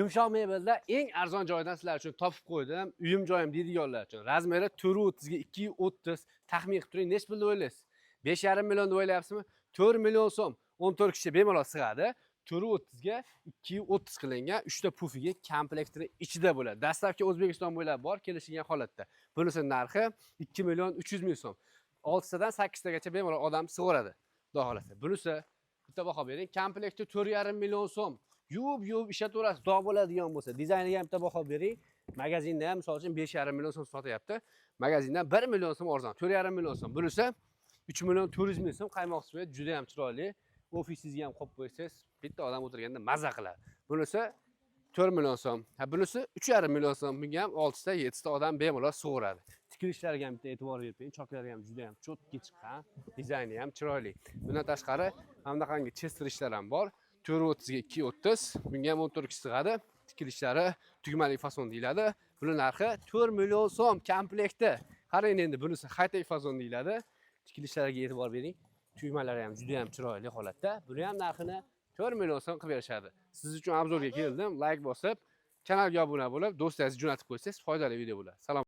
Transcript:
Yumshoq mebelda eng arzon joydan sizlar uchun topib qo'ydim. Uyim joyim deydiganlar uchun. Razmeri 430 ga 230 taxmin qilib turing, nech pulni o'ylaysiz? 5,5 million deb o'ylayapsizmi? 4 million so'm 14 kishi bemalol sig'adi. 430 ga 230 qilingan 3 ta pufiga komplektori ichida bo'ladi. Dastlabki O'zbekiston bo'ylab bor, kelishilgan holatda. Bunisi narxi 2 million 300 ming so'm. 6 tadan 8 tagacha bemalol odam sig'oradi. Xudo xolasa. Bunisi bitta baho bering. Komplekti 4,5 million so'm. Yuvib ishlataverasiz, dog' bo'ladigan bo'lsa, dizayniga ham bitta baho bering. Magazinda ham misol uchun 5,5 million so'm sotyapti. Magazindan 1 million so'm arzon, 4,5 million so'm. Bunisi 3 million 400 ming so'm qaymoq suvi, juda ham chiroyli. Ofisingizga ham qo'yib qo'ysangiz, bitta odam o'tirganda maza qiladi. Bunisi 4 million so'm. Ha, bunisi 3,5 million so'm. Bunga ham 6 ta, 7 ta odam bemalol sug'uradi. Tikilishlarga ham bitta e'tibor bering. Choklari ham juda ham cho'tki chiqqan, dizayni ham chiroyli. Bundan tashqari, hamdaqangi chestirishlar ham bor. 430 ga 230, bunga ham 14 kishi sig'adi. Tikilishlari tugmali fason deyiladi. Buning narxi 4 million so'm komplekti. Qarang endi bunisi high-tech fason deyiladi. Tikilishlariga e'tibor bering. Tugmalari ham juda ham chiroyli holatda. Buni ham narxini 4 million so'm qilib berishadi. Siz uchun obzorga keldim. Like bosib, kanalga obuna bo'lib, do'stlaringizni jo'natib qo'ysangiz foydali video bo'ladi. Salom.